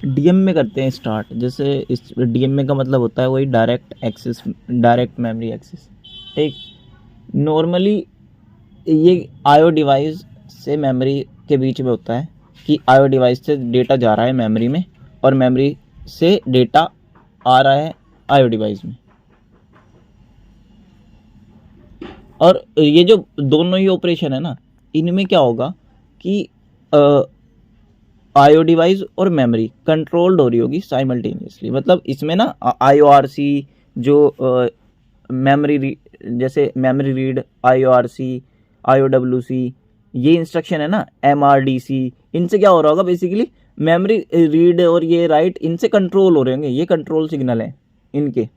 DMA करते हैं start. जैसे इस डीएमए का मतलब होता है वही direct access, direct memory access. ठीक, नॉर्मली ये आईओ डिवाइस से मेमोरी के बीच में होता है कि आईओ डिवाइस से डेटा जा रहा है मेमोरी में और मेमोरी से डेटा आ रहा है आईओ डिवाइस में। और ये जो दोनों ही ऑपरेशन है ना, इनमें क्या होगा कि आईओ डिवाइस और मेमोरी कंट्रोल्ड हो रही होगी साइमल्टेनियसली। मतलब इसमें ना आईओआरसी जो मेमोरी, जैसे मेमोरी रीड, आईओआरसी, आईओडब्ल्यूसी, ये इंस्ट्रक्शन है ना, एमआरडीसी, इनसे क्या हो रहा होगा बेसिकली, मेमोरी रीड और ये राइट इनसे कंट्रोल हो रहे होंगे, ये कंट्रोल सिग्नल है इनके।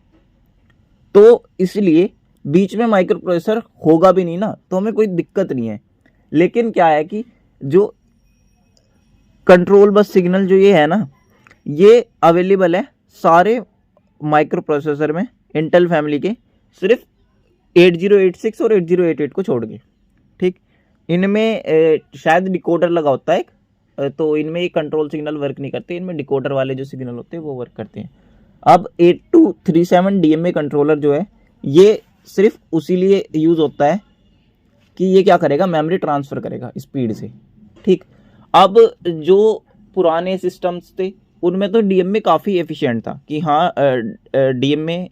तो इसलिए बीच में माइक्रो प्रोसेसर होगा भी नहीं ना, तो हमें कोई दिक्कत नहीं है। लेकिन क्या है कि जो कंट्रोल बस सिग्नल जो ये है ना, ये अवेलेबल है सारे माइक्रो प्रोसेसर में, इंटेल फैमिली के, सिर्फ 8086 और 8088 को छोड़ के। ठीक, इनमें शायद डिकोडर लगा होता है एक, तो इनमें ये कंट्रोल सिग्नल वर्क नहीं करते, इनमें डिकोडर वाले जो सिग्नल होते हैं वो वर्क करते हैं। अब 8237 डीएमए कंट्रोलर जो है, ये सिर्फ उसी लिए यूज़ होता है कि ये क्या करेगा, मेमोरी ट्रांसफ़र करेगा स्पीड से। ठीक, अब जो पुराने सिस्टम्स थे उनमें तो डीएमए काफ़ी एफिशिएंट था कि हाँ डीएमए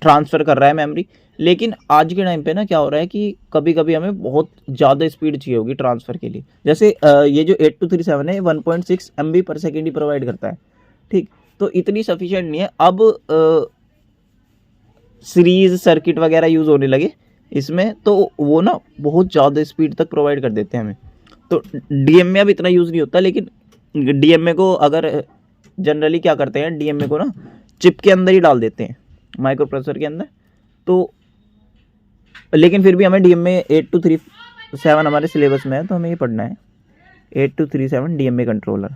ट्रांसफ़र कर रहा है मेमोरी। लेकिन आज के टाइम पे ना क्या हो रहा है कि कभी कभी हमें बहुत ज़्यादा स्पीड चाहिए होगी ट्रांसफ़र के लिए। जैसे ये जो 8237 है 1.6 MB पर सेकेंड ही प्रोवाइड करता है। ठीक, तो इतनी सफिशिएंट नहीं है। अब सीरीज सर्किट वगैरह यूज़ होने लगे इसमें, तो वो ना बहुत ज़्यादा स्पीड तक प्रोवाइड कर देते हैं हमें। तो डीएमए अब इतना यूज़ नहीं होता। लेकिन डीएमए को अगर जनरली क्या करते हैं, डीएमए को ना चिप के अंदर ही डाल देते हैं, माइक्रो प्रोसेसर के अंदर। तो लेकिन फिर भी हमें डीएमए 8237 हमारे सिलेबस में है, तो हमें ये पढ़ना है 8237 डीएमए कंट्रोलर।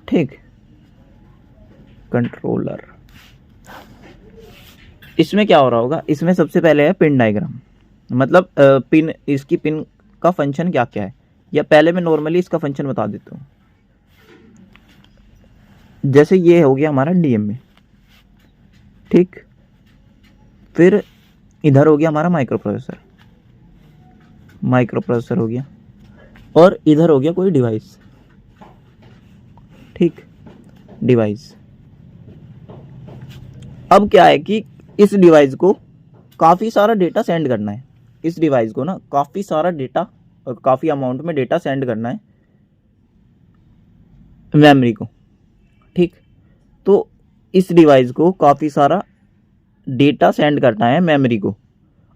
ठीक, कंट्रोलर, इसमें क्या हो रहा होगा, इसमें सबसे पहले है पिन डायग्राम। मतलब पिन, इसकी पिन का फंक्शन क्या क्या है, या पहले मैं नॉर्मली इसका फंक्शन बता देता हूँ। जैसे ये हो गया हमारा डीएमए। ठीक, फिर इधर हो गया हमारा माइक्रो प्रोसेसर, माइक्रो प्रोसेसर हो गया, और इधर हो गया कोई डिवाइस। ठीक, डिवाइस। अब क्या है कि इस डिवाइस को काफ़ी सारा डेटा सेंड करना है, इस डिवाइस को ना काफ़ी सारा डेटा, काफ़ी अमाउंट में डेटा सेंड करना है मेमोरी को। ठीक, तो इस डिवाइस को काफ़ी सारा डेटा सेंड करना है मेमोरी को।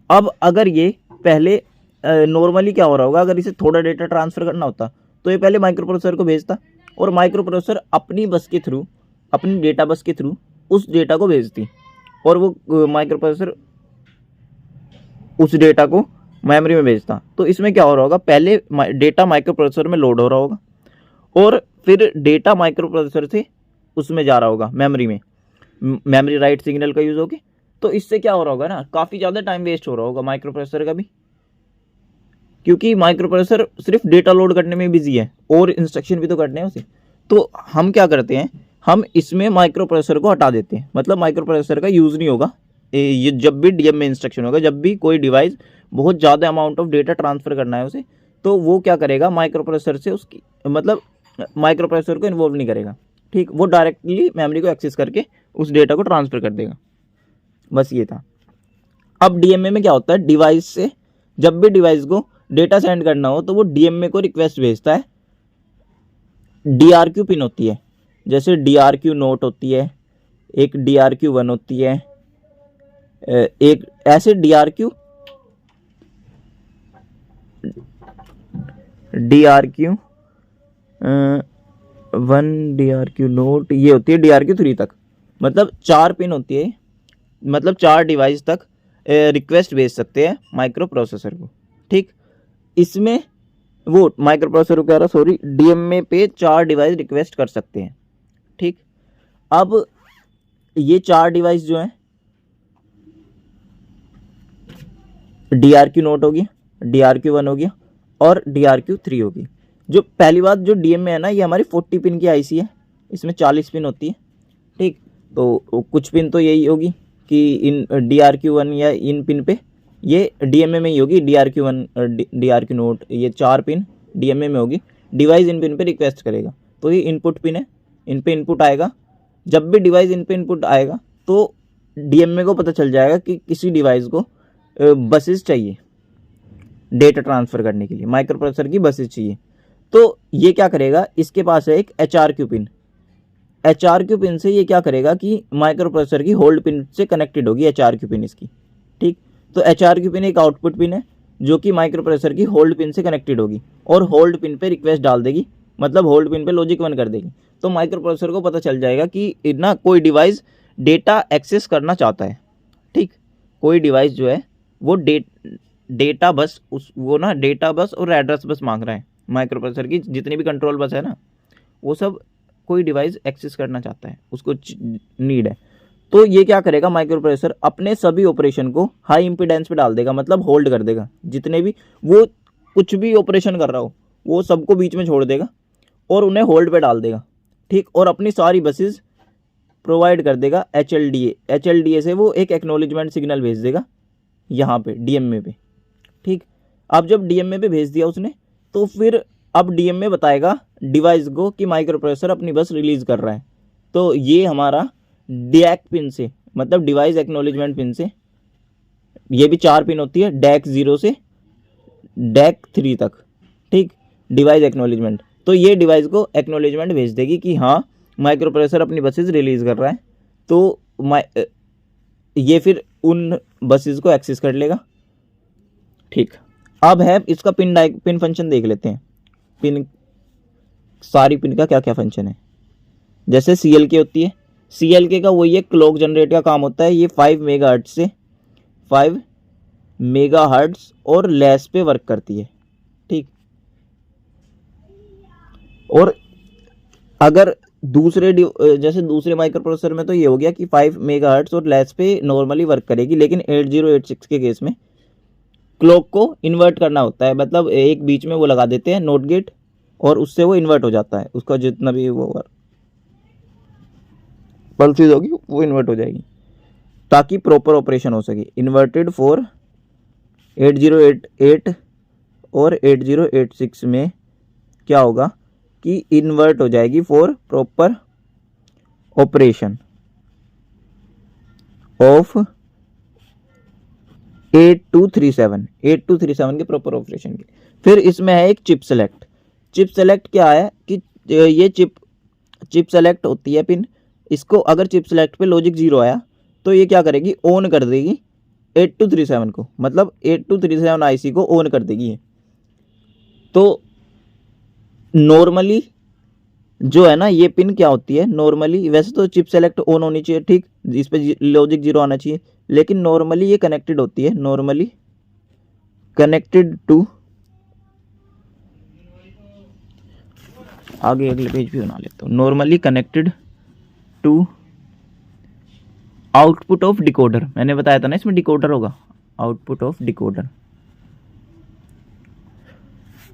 अब अगर ये पहले नॉर्मली क्या हो रहा होगा, अगर इसे थोड़ा डेटा ट्रांसफ़र करना होता तो ये पहले माइक्रो प्रोसेसर को भेजता, और माइक्रो प्रोसेसर अपनी बस के थ्रू, अपनी डेटा बस के थ्रू उस डेटा को भेजती, और वो माइक्रो प्रोसेसर उस डेटा को मेमोरी में भेजता। तो इसमें क्या हो रहा होगा, पहले डेटा माइक्रो प्रोसेसर में लोड हो रहा होगा, और फिर डेटा माइक्रो प्रोसेसर से उसमें जा रहा होगा मेमोरी में, मेमोरी राइट सिग्नल का यूज़ होके। तो इससे क्या हो रहा होगा ना, काफ़ी ज़्यादा टाइम वेस्ट हो रहा होगा माइक्रो प्रोसेसर का भी, क्योंकि माइक्रो प्रोसेसर सिर्फ डेटा लोड करने में बिजी है और इंस्ट्रक्शन भी तो करने हैं उसे। तो हम क्या करते हैं, हम इसमें माइक्रो प्रोसेसर को हटा देते हैं, मतलब माइक्रो प्रोसेसर का यूज़ नहीं होगा। ये जब भी डीएम में इंस्ट्रक्शन होगा, जब भी कोई डिवाइस बहुत ज़्यादा अमाउंट ऑफ डेटा ट्रांसफ़र करना है उसे, तो वो क्या करेगा, माइक्रो प्रोसेसर से उसकी, मतलब माइक्रो प्रोसेसर को इन्वॉल्व नहीं करेगा। ठीक, वो डायरेक्टली मेमोरी को एक्सेस करके उस डेटा को ट्रांसफ़र कर देगा। बस ये था। अब डीएमए में क्या होता है, डिवाइस से जब भी डिवाइस को डेटा सेंड करना हो तो वो डीएमए को रिक्वेस्ट भेजता है। डीआरक्यू पिन होती है, जैसे डीआरक्यू नोट होती है, एक डीआरक्यू 1 होती है, एक ऐसे डीआरक्यू 1, डीआरक्यू नोट, ये होती है डीआरक्यू 3 तक। मतलब 4 पिन होती है, मतलब 4 डिवाइस तक रिक्वेस्ट भेज सकते हैं माइक्रो प्रोसेसर को। ठीक, इसमें वो माइक्रो प्रोसेसर कह रहा, सॉरी, डीएमए पे 4 डिवाइस रिक्वेस्ट कर सकते हैं। ठीक, अब ये 4 डिवाइस जो हैं, डीआरक्यू नोट हो गया, डीआरक्यू 1 हो गया, और डीआरक्यू 3 होगी। जो पहली बात, जो डीएमए है ना, ये हमारी 40 पिन की आईसी है, इसमें 40 पिन होती है, ठीक। तो कुछ पिन तो यही होगी कि इन DRQ1 या इन पिन पे ये DMA में ही होगी, DRQ1 DRQ नोट, ये 4 पिन DMA में होगी। डिवाइस इन पिन पे रिक्वेस्ट करेगा, तो ये इनपुट पिन है, इन पे इनपुट आएगा। जब भी डिवाइस इन पे इनपुट आएगा तो DMA को पता चल जाएगा कि किसी डिवाइस को बसेस चाहिए डेटा ट्रांसफ़र करने के लिए, माइक्रो प्रोसेसर की बसेस चाहिए। तो ये क्या करेगा, इसके पास है एक HRQ पिन। HRQ पिन से ये क्या करेगा कि माइक्रो प्रोसेसर की होल्ड पिन से कनेक्टेड होगी HRQ पिन इसकी, ठीक। तो HRQ पिन एक आउटपुट पिन है जो कि माइक्रो प्रोसेसर की होल्ड पिन से कनेक्टेड होगी और होल्ड पिन पे रिक्वेस्ट डाल देगी, मतलब होल्ड पिन पे लॉजिक 1 कर देगी। तो माइक्रो प्रोसेसर को पता चल जाएगा कि ना कोई डिवाइस डेटा एक्सेस करना चाहता है, ठीक। कोई डिवाइस जो है वो डेटा बस डेटा बस और एड्रेस बस मांग रहा है। माइक्रो प्रोसेसर की जितनी भी कंट्रोल बस है ना, वो सब कोई डिवाइस एक्सेस करना चाहता है, उसको नीड है। तो ये क्या करेगा, माइक्रो प्रोसेसर अपने सभी ऑपरेशन को हाई इम्पीडेंस पे डाल देगा, मतलब होल्ड कर देगा। जितने भी वो कुछ भी ऑपरेशन कर रहा हो वो सबको बीच में छोड़ देगा और उन्हें होल्ड पे डाल देगा, ठीक। और अपनी सारी बसेस प्रोवाइड कर देगा HLDA से वो एक एक्नॉलेजमेंट सिग्नल भेज देगा यहाँ पे DMA पे, ठीक। अब जब DMA पे भेज दिया उसने, तो फिर अब DMA बताएगा डिवाइस को कि माइक्रो प्रोसेसर अपनी बस रिलीज कर रहा है। तो ये हमारा DAC पिन से, मतलब डिवाइस एक्नॉलेजमेंट पिन से, ये भी 4 पिन होती है, DAC 0 से DAC 3 तक, ठीक, डिवाइस एक्नॉलेजमेंट। तो ये डिवाइस को एक्नॉलेजमेंट भेज देगी कि हाँ माइक्रो प्रोसेसर अपनी बसेस रिलीज कर रहा है। तो ये फिर उन बसेस को एक्सेस कर लेगा, ठीक। अब है इसका पिन फंक्शन देख लेते हैं। पिन, सारी पिन का क्या क्या फंक्शन है। जैसे CLK होती है, CLK का वही है, क्लॉक जनरेट का काम होता है। ये 5 मेगाहर्ट्ज से 5 मेगाहर्ट्ज और लेस पे वर्क करती है, ठीक। और अगर जैसे दूसरे माइक्रो प्रोसेसर में तो ये हो गया कि 5 मेगाहर्ट्ज और लेस पे नॉर्मली वर्क करेगी, लेकिन 8086 के केस में क्लॉक को इन्वर्ट करना होता है, मतलब एक बीच में वो लगा देते हैं नोट गेट और उससे वो इन्वर्ट हो जाता है, उसका जितना भी वो पल्सेस होगी वो इन्वर्ट हो जाएगी ताकि प्रॉपर ऑपरेशन हो सके। इन्वर्टेड फॉर 8088 और 8086 में क्या होगा कि इन्वर्ट हो जाएगी फॉर प्रॉपर ऑपरेशन ऑफ 8237 के प्रॉपर ऑपरेशन के। फिर इसमें है एक चिप सेलेक्ट। चिप सेलेक्ट क्या है कि ये चिप सेलेक्ट होती है पिन। इसको अगर चिप सेलेक्ट पे लॉजिक 0 आया तो ये क्या करेगी, ऑन कर देगी 8237 को, मतलब 8237 IC को ऑन कर देगी ये। तो नॉर्मली जो है ना ये पिन क्या होती है, नॉर्मली वैसे तो चिप सेलेक्ट ऑन होनी चाहिए, ठीक, इस पे लॉजिक 0 आना चाहिए, लेकिन नॉर्मली ये कनेक्टेड होती है, नॉर्मली कनेक्टेड टू, आगे अगले पेज भी बना लेता हूँ, normally connected to output of decoder. मैंने बताया था ना इसमें डिकोडर होगा, आउटपुट ऑफ डिकोडर।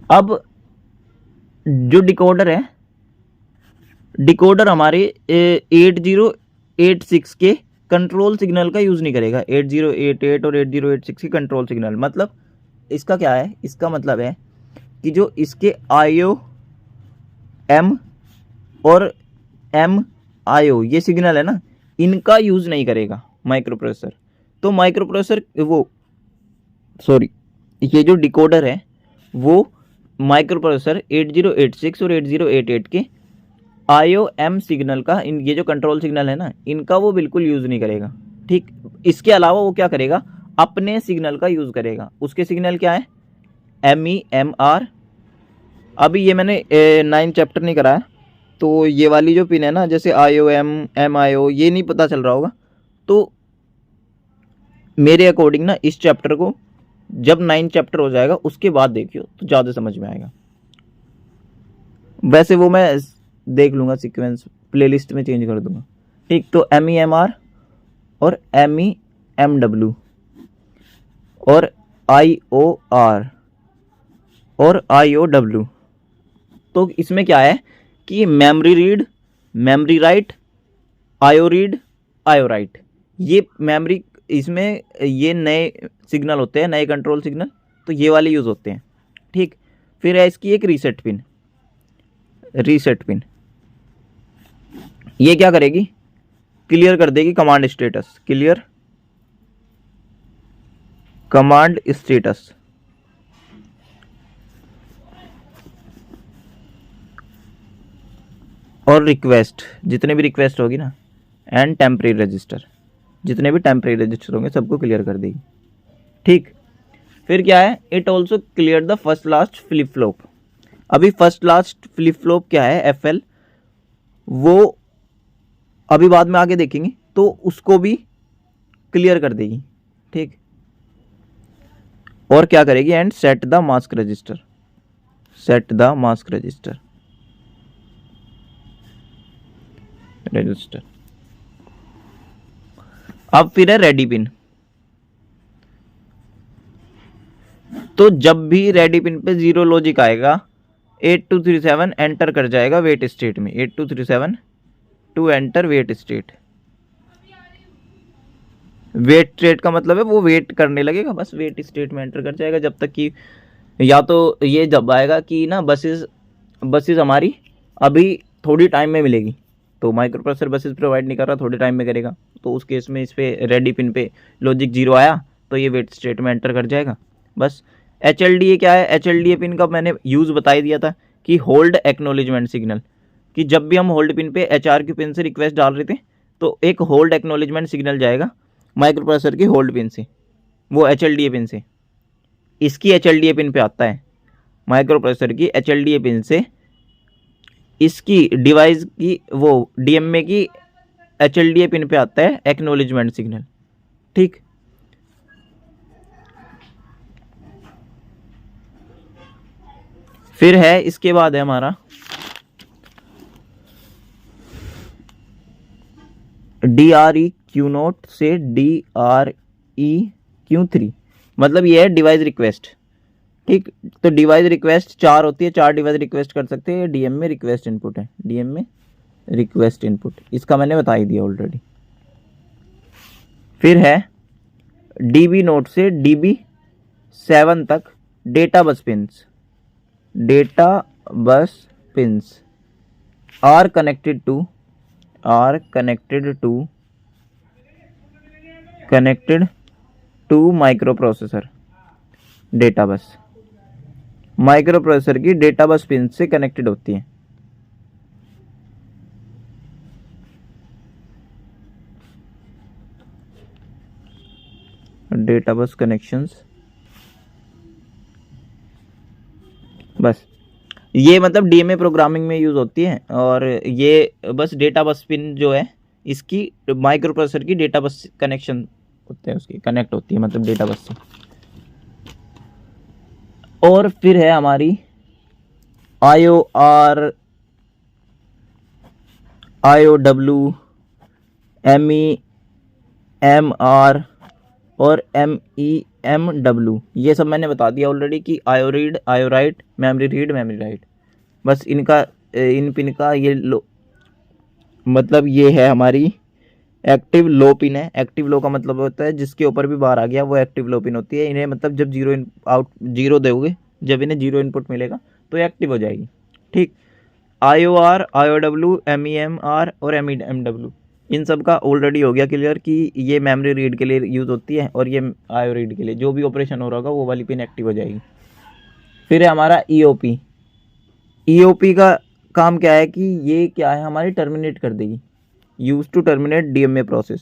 अब जो डिकोडर है, डिकोडर हमारे 8086 के कंट्रोल सिग्नल का यूज़ नहीं करेगा। 8088 और 8086 के कंट्रोल सिग्नल, मतलब इसका क्या है, इसका मतलब है कि जो इसके IO M और MIO ये सिग्नल है ना, इनका यूज़ नहीं करेगा माइक्रो प्रोसेसर। तो माइक्रो प्रोसेसर ये जो डिकोडर है वो माइक्रो प्रोसेसर 8086 और 8088 के IO M सिग्नल का, ये जो कंट्रोल सिग्नल है ना, इनका वो बिल्कुल यूज़ नहीं करेगा, ठीक। इसके अलावा वो क्या करेगा, अपने सिग्नल का यूज़ करेगा। उसके सिग्नल क्या है, MEMR। अभी ये मैंने 9 चैप्टर नहीं कराया, तो ये वाली जो पिन है ना, जैसे IOM MIO ये नहीं पता चल रहा होगा, तो मेरे अकॉर्डिंग ना इस चैप्टर को जब 9 चैप्टर हो जाएगा उसके बाद देखियो तो ज़्यादा समझ में आएगा। वैसे वो मैं देख लूँगा, सीक्वेंस प्लेलिस्ट में चेंज कर दूँगा, ठीक। तो MEMR और MEMW और IOR और IOW। तो इसमें क्या है कि मेमोरी रीड मेमोरी राइट, आयो रीड, आयो राइट। ये मेमोरी, इसमें ये नए सिग्नल होते हैं, नए कंट्रोल सिग्नल, तो ये वाले यूज़ होते हैं। ठीक, फिर है इसकी एक रीसेट पिन। रीसेट पिन ये क्या करेगी, क्लियर कर देगी command status, clear command status. और रिक्वेस्ट, जितने भी रिक्वेस्ट होगी ना, एंड टेम्परेरी रजिस्टर, जितने भी टेम्परेरी रजिस्टर होंगे सबको क्लियर कर देगी। ठीक, फिर क्या है, it also clear the first last flip flop. अभी फर्स्ट लास्ट फ्लिप फ्लॉप क्या है, एफएल, वो अभी बाद में आगे देखेंगे, तो उसको भी क्लियर कर देगी। ठीक, और क्या करेगी, and set the mask register, set the mask register, register. अब फिर है रेडी पिन। तो जब भी रेडी पिन पे 0 लॉजिक आएगा, 8237 एंटर कर जाएगा वेट स्टेट में, 8237 to enter wait state. Wait state का मतलब है वो वेट करने लगेगा, बस वेट स्टेट में एंटर कर जाएगा जब तक कि, या तो ये जब आएगा कि ना बसेस हमारी अभी थोड़ी टाइम में मिलेगी, तो माइक्रो प्रोसेसर बसेस प्रोवाइड नहीं कर रहा, थोड़े टाइम में करेगा, तो उस केस में इस पे रेडी पिन पे लॉजिक 0 आया तो ये वेट स्टेट में एंटर कर जाएगा बस। HLDA क्या है, HLDA पिन का मैंने यूज़ बता ही दिया था कि होल्ड एक्नोलेजमेंट सिग्नल, कि जब भी हम होल्ड पिन पे HRQ पिन से रिक्वेस्ट डाल रहे थे तो एक होल्ड एक्नोलेजमेंट सिग्नल जाएगा माइक्रो प्रोसेसर की होल्ड पिन से, वो HLDA पिन से। इसकी HLDA पिन पे आता है, माइक्रो प्रोसेसर की HLDA पिन से इसकी डिवाइस की वो DMA की HLDA पिन पे आता है एक्नोलेजमेंट सिग्नल। ठीक, फिर है इसके बाद है हमारा DRE Q0 से DRE Q3, मतलब ये है डिवाइस रिक्वेस्ट। ठीक, तो डिवाइस रिक्वेस्ट 4 होती है, 4 डिवाइस रिक्वेस्ट कर सकते हैं, डीएम में रिक्वेस्ट इनपुट है, डीएम में रिक्वेस्ट इनपुट, इसका मैंने बता ही दिया ऑलरेडी। फिर है DB नोट से DB7 तक data bus pins, data bus pins are connected to micro processor data bus, micro processor की डेटा बस पिन से कनेक्टेड होती है। डेटा बस कनेक्शंस, बस ये मतलब डीएमए प्रोग्रामिंग में यूज़ होती है, और ये बस डेटा बस पिन जो है इसकी माइक्रो प्रोसेसर की डेटा बस कनेक्शन होते हैं, उसकी कनेक्ट होती है मतलब डेटा बस से। और फिर है हमारी IOR, IOW, MEMR और MEMW, ये सब मैंने बता दिया ऑलरेडी कि आयो रीड, आयो right, memory read, memory write, बस इनका इन पिन का ये लो मतलब ये है हमारी एक्टिव लो पिन है। एक्टिव लो का मतलब होता है जिसके ऊपर भी बाहर आ गया वो एक्टिव लो पिन होती है। इन्हें मतलब जब जीरो दोगे, जब इन्हें 0 इनपुट मिलेगा तो ये एक्टिव हो जाएगी। ठीक, IOR, IOW, MEMR और MEMW, इन सब का ऑलरेडी हो गया क्लियर कि ये मेमोरी रीड के लिए यूज़ होती है, और ये आयो रीड के लिए, जो भी ऑपरेशन हो रहा होगा वो वाली पिन एक्टिव हो जाएगी। फिर है हमारा EOP। EOP का काम क्या है कि ये क्या है, हमारी टर्मिनेट कर देगी, use to terminate DMA process,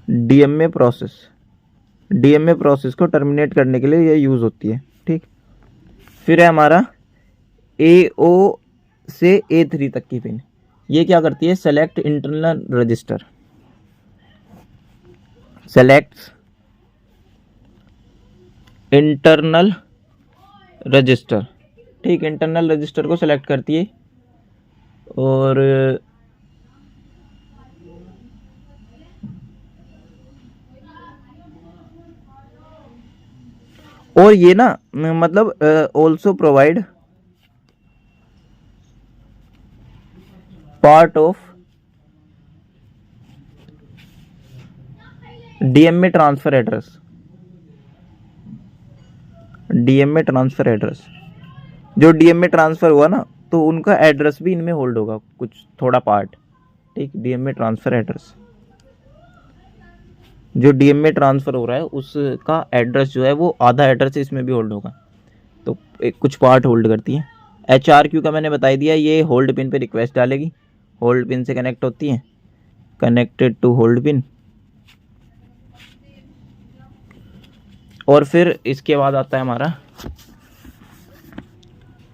DMA process को टर्मिनेट करने के लिए ये यूज़ होती है। ठीक, फिर है हमारा AO से A3 तक की पिन, ये क्या करती है, select internal register, select internal register. ठीक, इंटरनल रजिस्टर को सेलेक्ट करती है, और ये ना मतलब also provide part of DMA transfer address, DMA transfer address, जो डीएमए ट्रांसफर हुआ ना तो उनका एड्रेस भी इनमें होल्ड होगा कुछ थोड़ा पार्ट, ठीक। डीएमए ट्रांसफर एड्रेस, जो डीएमए ट्रांसफर हो रहा है उसका एड्रेस जो है वो आधा एड्रेस इसमें भी होल्ड होगा, तो एक कुछ पार्ट होल्ड करती है। HRQ का मैंने बता दिया, ये होल्ड पिन पे रिक्वेस्ट डालेगी, होल्ड पिन से कनेक्ट होती है, कनेक्टेड टू होल्ड पिन। और फिर इसके बाद आता है हमारा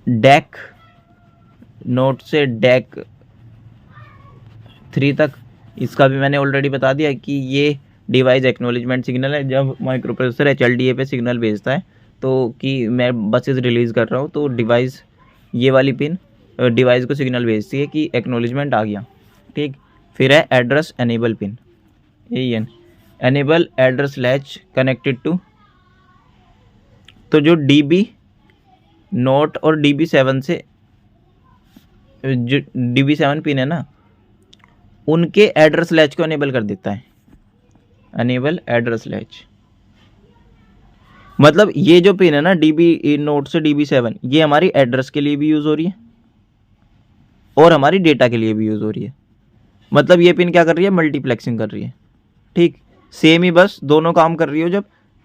डैक, नोट से डैक 3 तक। इसका भी मैंने ऑलरेडी बता दिया कि ये डिवाइस एक्नॉलेजमेंट सिग्नल है। जब माइक्रो प्रोसेसर HLDA पे सिग्नल भेजता है तो कि मैं बसेस रिलीज़ कर रहा हूँ, तो डिवाइस ये वाली पिन डिवाइस को सिग्नल भेजती है कि एक्नॉलेजमेंट आ गया, ठीक। फिर है address enable pin, AEN, enable address latch connected to, तो जो DB नोट और DB7 से, जो DB7 पिन है ना उनके एड्रेस लैच को अनेबल कर देता है, अनेबल एड्रेस लैच। मतलब ये जो पिन है ना DB नोट से DB7, ये हमारी एड्रेस के लिए भी यूज़ हो रही है और हमारी डेटा के लिए भी यूज़ हो रही है। मतलब ये पिन क्या कर रही है, मल्टीप्लेक्सिंग कर रही है, ठीक। सेम ही बस दोनों काम कर रही हो जब,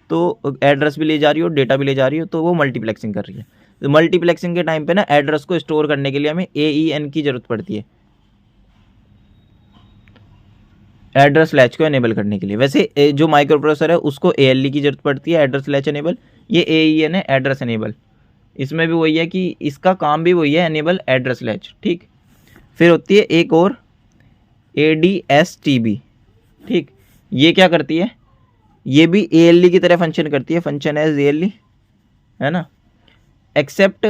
तो एड्रेस भी ले जा रही हो डेटा भी ले जा रही हो, तो वो मल्टीप्लेक्सिंग कर रही है। तो मल्टीप्लेक्सिंग के टाइम पे ना एड्रेस को स्टोर करने के लिए हमें AEN की ज़रूरत पड़ती है, एड्रेस लैच को एनेबल करने के लिए। वैसे जो माइक्रो प्रोसेसर है उसको ALE की ज़रूरत पड़ती है, एड्रेस लैच एनेबल। ये AEN है, एड्रेस एनेबल। इसमें भी वही है कि इसका काम भी वही है, एनेबल एड्रेस लैच, ठीक। फिर होती है एक और ADSTB, ठीक। ये क्या करती है, ये भी ALE की तरह फंक्शन करती है, फंक्शन एज ALE, है ना। एक्सेप्ट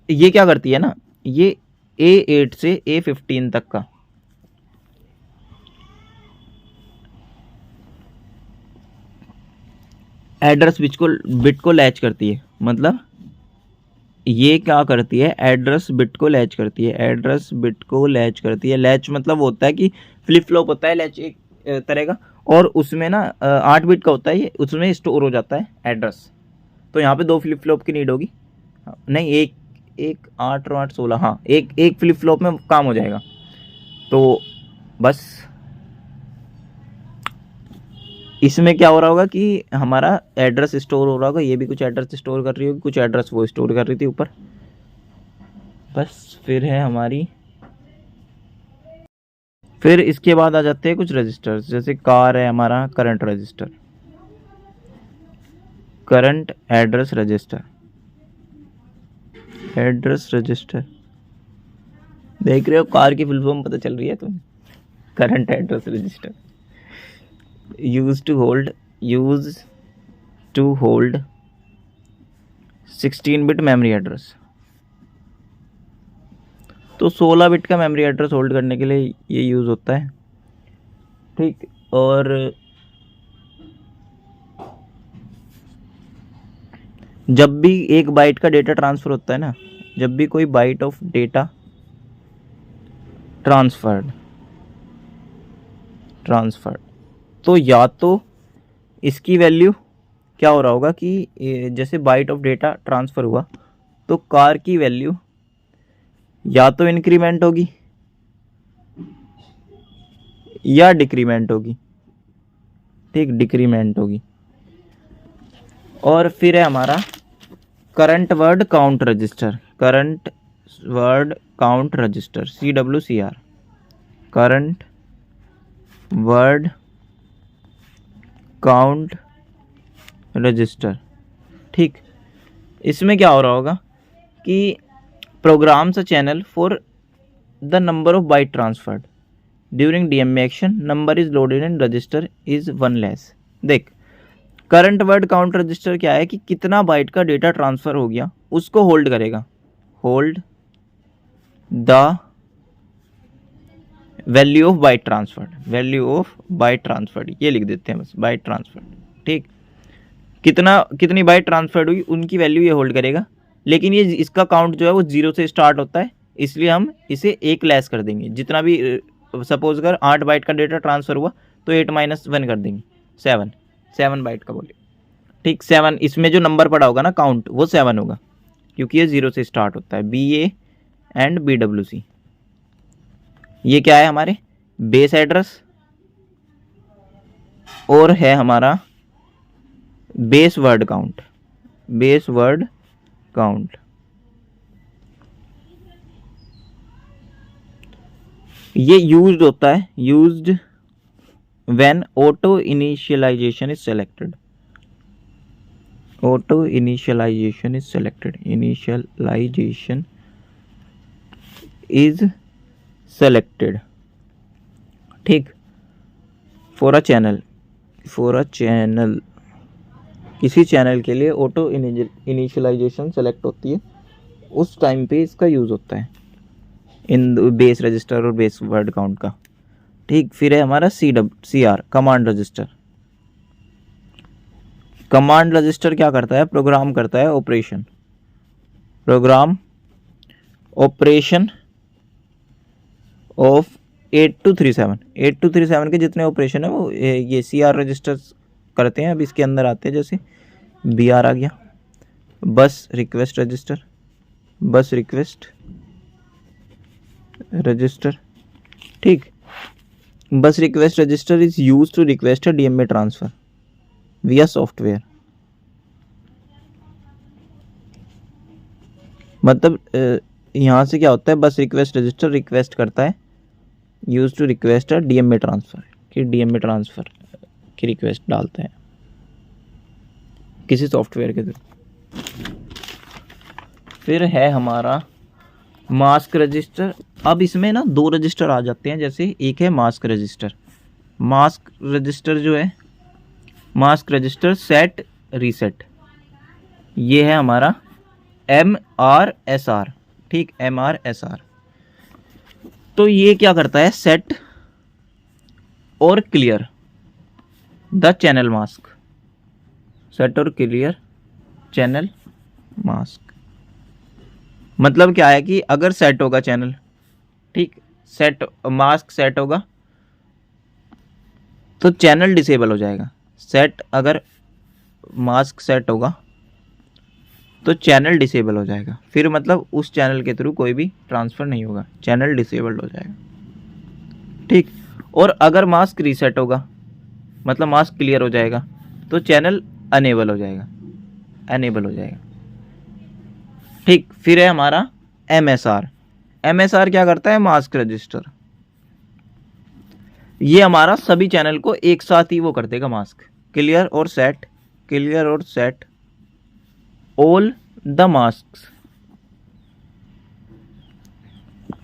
ये क्या करती है ना, ये A8 से A15 तक का एड्रेस बिट को लैच करती है। मतलब ये क्या करती है, एड्रेस बिट को लैच करती है, एड्रेस बिट को लैच करती है। लैच मतलब होता है कि फ्लिप फ्लॉप होता है लैच एक तरह का, और उसमें ना 8 बिट का होता है ये, उसमें स्टोर हो जाता है एड्रेस। तो यहाँ पे 2 फ्लिप फ्लॉप की नीड होगी, नहीं एक 8 और 8 16, हाँ एक फ्लिप फ्लॉप में काम हो जाएगा। तो बस इसमें क्या हो रहा होगा कि हमारा एड्रेस स्टोर हो रहा होगा, ये भी कुछ एड्रेस स्टोर कर रही होगी, कुछ एड्रेस वो स्टोर कर रही थी ऊपर। बस फिर है हमारी, फिर इसके बाद आ जाते हैं कुछ रजिस्टर्स, जैसे कार है हमारा current register, current address register, address register. देख रहे हो कार की फुल फॉर्म पता चल रही है तुम्हें, current address register. Use to hold 16 bit memory address, तो 16 बिट का मेमोरी एड्रेस होल्ड करने के लिए ये यूज़ होता है, ठीक। और जब भी 1 बाइट का डेटा ट्रांसफ़र होता है ना, जब भी कोई बाइट ऑफ डेटा ट्रांसफर्ड, तो या तो इसकी वैल्यू क्या हो रहा होगा कि जैसे बाइट ऑफ डेटा ट्रांसफ़र हुआ तो कार की वैल्यू या तो इंक्रीमेंट होगी या डिक्रीमेंट होगी, ठीक, डिक्रीमेंट होगी। और फिर है हमारा current word count register, current word count register, CWCR, current word count register, ठीक। इसमें क्या हो रहा होगा कि programs a channel for the number of byte transferred during DMA action, number is loaded in register is 1 less. देख, current word count register क्या है कि कितना बाइट का डेटा ट्रांसफ़र हो गया उसको होल्ड करेगा, hold the value of byte transferred, value of byte transferred, ये लिख देते हैं बस, बाइट ट्रांसफर्ड, ठीक। कितनी बाइट ट्रांसफर्ड हुई उनकी वैल्यू ये होल्ड करेगा। लेकिन ये इसका काउंट जो है वो 0 से स्टार्ट होता है इसलिए हम इसे 1 लेस कर देंगे। जितना भी सपोज अगर 8 बाइट का डेटा ट्रांसफ़र हुआ तो 8 - 1 कर देंगे, 7 बाइट का बोले, ठीक। 7 इसमें जो नंबर पड़ा होगा ना काउंट, वो 7 होगा, क्योंकि ये 0 से स्टार्ट होता है। BA एंड BWC, ये क्या है हमारे बेस एड्रेस और है हमारा base word count, base word count. ये यूज्ड होता है, used when auto initialisation is selected, auto initialisation is selected, initialisation is selected, ठीक। For a channel, for a channel, किसी चैनल के लिए ऑटो इनिशियलाइजेशन सेलेक्ट होती है, उस टाइम पे इसका यूज़ होता है इन बेस रजिस्टर और बेस वर्ड काउंट का, ठीक। फिर है हमारा CR command register. Command register क्या करता है, प्रोग्राम करता है ऑपरेशन, प्रोग्राम ऑपरेशन ऑफ 8237 के जितने ऑपरेशन है वो ये CR रजिस्टर करते हैं। अब इसके अंदर आते हैं, जैसे BR आ गया, bus request register, bus request register, ठीक। Bus request register is use to request a DMA transfer via software. मतलब यहाँ से क्या होता है, बस रिक्वेस्ट रजिस्टर रिक्वेस्ट करता है, use to request a DMA transfer, कि DMA ट्रांसफर की रिक्वेस्ट डालते हैं किसी सॉफ्टवेयर के थ्रू। फिर है हमारा मास्क रजिस्टर। अब इसमें ना 2 रजिस्टर आ जाते हैं, जैसे एक है मास्क रजिस्टर, मास्क रजिस्टर जो है, मास्क रजिस्टर सेट रीसेट, ये है हमारा MRSR, ठीक, MRSR। तो ये क्या करता है, सेट और clear the channel mask, set और क्लियर चैनल मास्क। मतलब क्या है कि अगर सेट होगा चैनल, ठीक, सेट मास्क सेट होगा तो चैनल डिसेबल हो जाएगा। सेट अगर मास्क सेट होगा तो चैनल डिसेबल हो जाएगा, फिर मतलब उस चैनल के थ्रू कोई भी ट्रांसफ़र नहीं होगा, चैनल डिसेबल्ड हो जाएगा, ठीक। और अगर मास्क रीसेट होगा, मतलब मास्क क्लियर हो जाएगा, तो चैनल अनेबल हो जाएगा, अनेबल हो जाएगा, ठीक। फिर है हमारा MSR। MSR क्या करता है, मास्क रजिस्टर, ये हमारा सभी चैनल को एक साथ ही वो कर देगा मास्क, क्लियर और सेट, क्लियर और सेट ऑल द मास्क,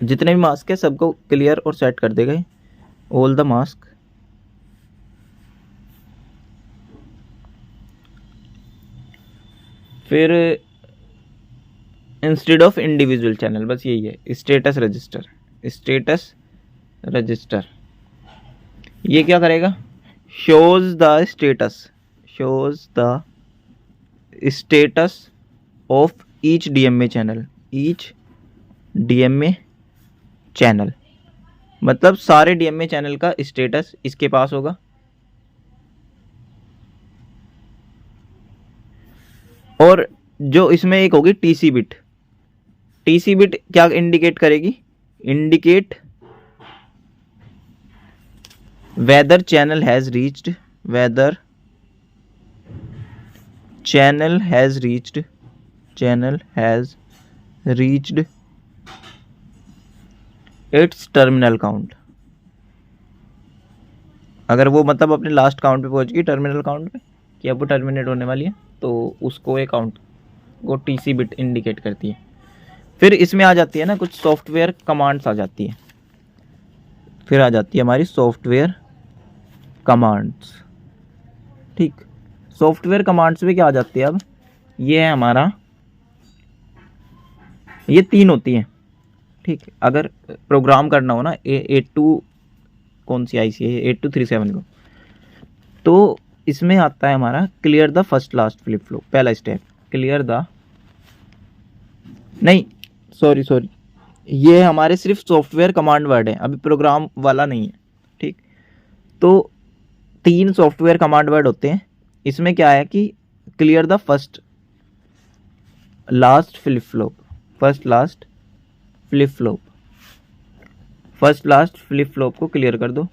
जितने भी मास्क है सबको क्लियर और सेट कर देगा ऑल द मास्क। फिर इंस्टेड ऑफ इंडिविजुअल चैनल, बस यही है स्टेटस रजिस्टर, स्टेटस रजिस्टर। ये क्या करेगा, shows the status, shows the status of each DMA channel, each DMA channel, मतलब सारे DMA चैनल का स्टेटस इसके पास होगा। और जो इसमें एक होगी TC बिट, TC बिट क्या इंडिकेट करेगी, indicate whether channel has reached, whether channel has reached, channel has reached its terminal count. अगर वो मतलब अपने लास्ट काउंट पे पहुंच गई, टर्मिनल काउंट पे, कि अब वो टर्मिनेट होने वाली है, तो उसको एक काउंट को TC बिट इंडिकेट करती है। फिर इसमें आ जाती है ना कुछ सॉफ्टवेयर कमांड्स आ जाती है, फिर आ जाती है हमारी सॉफ्टवेयर कमांड्स, ठीक। सॉफ्टवेयर कमांड्स में क्या आ जाती है, अब ये है हमारा, ये 3 होती हैं, ठीक। अगर प्रोग्राम करना हो ना 82 कौन सी IC है, 8237 को, तो इसमें आता है हमारा clear the first last flip flop, पहला स्टेप, क्लियर द, नहीं सॉरी ये हमारे सिर्फ सॉफ्टवेयर कमांड वर्ड है, अभी प्रोग्राम वाला नहीं है। ठीक, तो 3 सॉफ्टवेयर कमांड वर्ड होते हैं। इसमें क्या है कि clear the first last flip flop, first last flip flop, first last flip flop को क्लियर कर दो।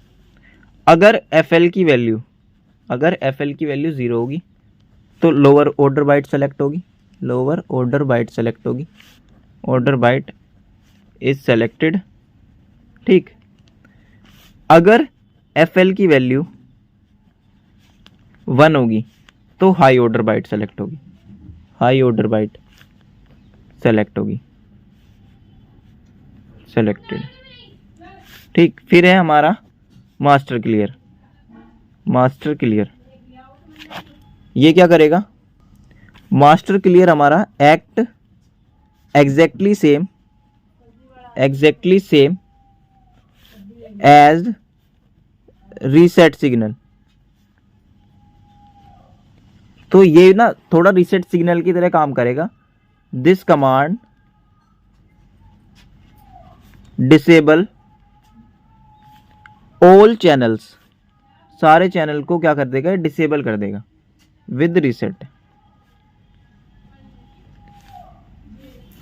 अगर एफएल की वैल्यू, अगर एफएल की वैल्यू 0 होगी तो लोअर ऑर्डर बाइट सेलेक्ट होगी, लोअर ऑर्डर बाइट सेलेक्ट होगी, ऑर्डर बाइट इज सेलेक्टेड। ठीक, अगर एफएल की वैल्यू 1 होगी तो हाई ऑर्डर बाइट सेलेक्ट होगी, हाई ऑर्डर बाइट सेलेक्ट होगी, सेलेक्टेड। ठीक, फिर है हमारा मास्टर क्लियर, मास्टर क्लियर। ये क्या करेगा? मास्टर क्लियर हमारा act exactly same, exactly same as reset signal. तो ये ना थोड़ा रीसेट सिग्नल की तरह काम करेगा। This command disable all channels, सारे चैनल को क्या कर देगा? डिसेबल कर देगा विद रीसेट।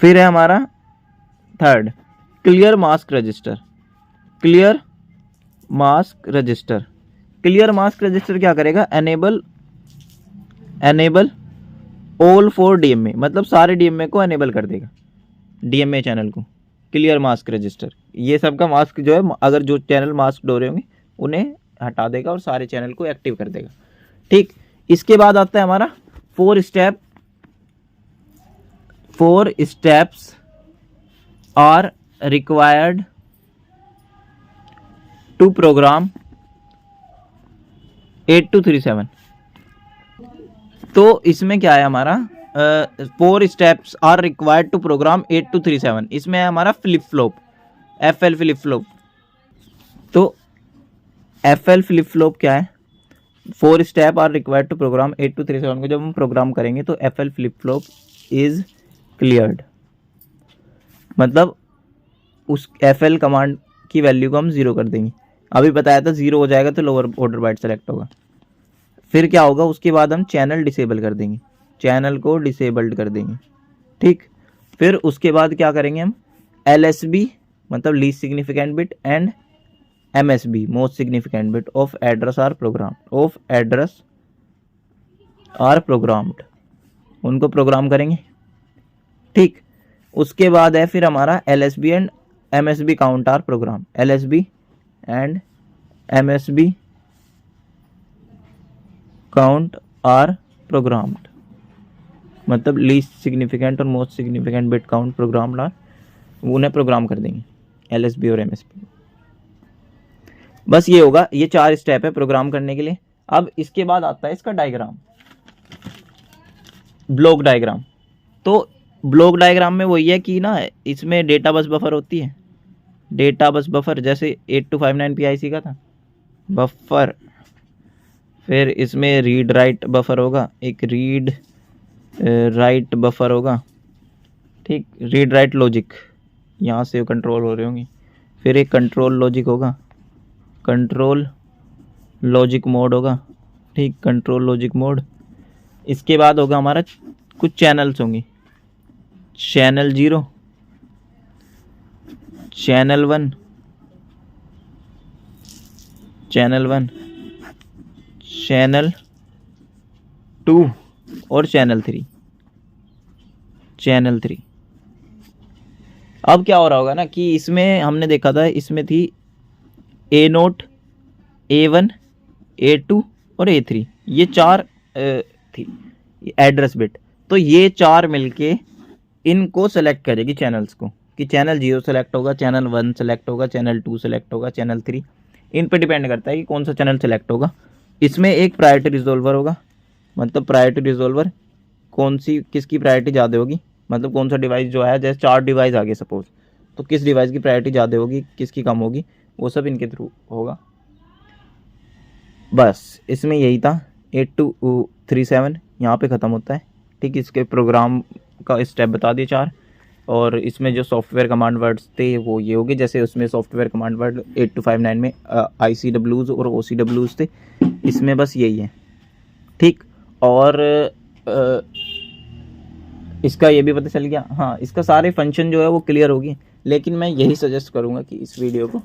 फिर है हमारा third clear mask register, clear mask register. Clear mask register क्या करेगा? Enable, enable all for DMA, मतलब सारे डीएमए को एनेबल कर देगा, डीएमए चैनल को। क्लियर मास्क रजिस्टर ये सब का मास्क जो है, अगर जो चैनल मास्क हो रहे होंगे उन्हें हटा देगा और सारे चैनल को एक्टिव कर देगा। ठीक, इसके बाद आता है हमारा 4 step, 4 steps are required to program 8237। तो इसमें क्या है हमारा? 4 steps are required to program 8237। इसमें है हमारा flip flop, FL flip flop. तो एफएल फ्लिप फ्लॉप क्या है? 4 step are required to program 8237 को जब हम प्रोग्राम करेंगे तो FL flip flop is cleared, मतलब उस एफएल कमांड की वैल्यू को हम 0 कर देंगे। अभी बताया था 0 हो जाएगा तो लोअर ऑर्डर बाइट सेलेक्ट होगा। फिर क्या होगा? उसके बाद हम चैनल डिसेबल कर देंगे, चैनल को डिसेबल्ड कर देंगे। ठीक, फिर उसके बाद क्या करेंगे हम? एलएसबी मतलब least significant bit and MSB most significant bit of address are program, of address are programmed, उनको प्रोग्राम करेंगे। ठीक, उसके बाद है फिर हमारा LSB and MSB count are program, LSB and MSB count are programmed, मतलब लीस्ट सिग्निफिकेंट और most significant bit count programmed are, उन्हें प्रोग्राम कर देंगे एलएसबी और एमएसबी। बस ये होगा, ये 4 स्टेप है प्रोग्राम करने के लिए। अब इसके बाद आता है इसका डायग्राम, ब्लॉक डायग्राम। तो ब्लॉक डायग्राम में वही है कि ना इसमें डेटा बस बफर होती है, डेटा बस बफर जैसे 8259 PIC का था बफर। फिर इसमें रीड राइट बफर होगा, एक रीड राइट बफर होगा। ठीक, रीड राइट लॉजिक यहाँ से कंट्रोल हो रहे होंगे। फिर एक कंट्रोल लॉजिक होगा, कंट्रोल लॉजिक मोड होगा। ठीक, कंट्रोल लॉजिक मोड। इसके बाद होगा हमारा कुछ चैनल्स होंगे, चैनल 0, चैनल 1, चैनल 1, चैनल 2 और चैनल 3, चैनल 3। अब क्या हो रहा होगा ना कि इसमें हमने देखा था, इसमें थी A0, A1, A2 और A3, ये 4 थी एड्रेस बिट। तो ये 4 मिलके इनको सेलेक्ट करेगी चैनल्स को, कि चैनल 0 सेलेक्ट होगा, चैनल 1 सेलेक्ट होगा, चैनल 2 सेलेक्ट होगा, चैनल 3। इन पे डिपेंड करता है कि कौन सा चैनल सेलेक्ट होगा। इसमें एक प्रायोरिटी रिजोल्वर होगा, मतलब प्रायोरिटी रिजोल्वर कौन सी, किसकी प्रायोरिटी ज़्यादा होगी, मतलब कौन सा डिवाइस जो है, जैसे 4 डिवाइस आ गए सपोज, तो किस डिवाइस की प्रायोरिटी ज़्यादा होगी, किसकी कम होगी, वो सब इनके थ्रू होगा। बस इसमें यही था। 8237 यहाँ पे ख़त्म होता है। ठीक, इसके प्रोग्राम का स्टेप बता दिए 4। और इसमें जो सॉफ्टवेयर कमांड वर्ड्स थे वो ये हो गए, जैसे उसमें सॉफ्टवेयर कमांड वर्ड 8259 में ICWs और OCWs थे, इसमें बस यही है। ठीक, और इसका ये भी पता चल गया। हाँ, इसका सारे फंक्शन जो है वो क्लियर होगी, लेकिन मैं यही सजेस्ट करूँगा कि इस वीडियो को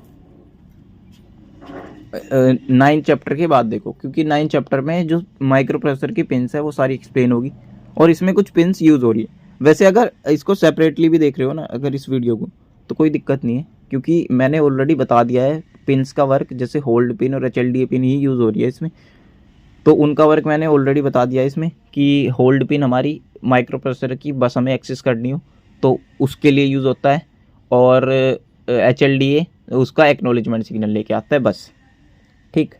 9 चैप्टर के बाद देखो, क्योंकि 9 चैप्टर में जो माइक्रो प्रोसेसर की पिन्स है वो सारी एक्सप्लेन होगी और इसमें कुछ पिन्स यूज़ हो रही है। वैसे अगर इसको सेपरेटली भी देख रहे हो ना, अगर इस वीडियो को, तो कोई दिक्कत नहीं है, क्योंकि मैंने ऑलरेडी बता दिया है पिन्स का वर्क। जैसे होल्ड पिन और HLDA पिन ही यूज़ हो रही है इसमें, तो उनका वर्क मैंने ऑलरेडी बता दिया है इसमें कि होल्ड पिन हमारी माइक्रो प्रोसेसर की बस हमें एक्सेस करनी हो तो उसके लिए यूज़ होता है, और HLDA उसका एक्नॉलेजमेंट सिग्नल लेके आता है बस। ठीक,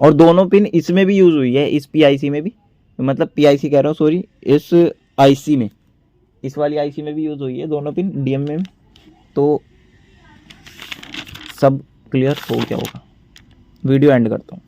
और दोनों पिन इसमें भी यूज़ हुई है, इस PIC में भी, मतलब PIC कह रहा हूँ सॉरी, इस IC में, इस वाली IC में भी यूज़ हुई है दोनों पिन DMA में। तो सब क्लियर हो गया होगा। वीडियो एंड करता हूँ।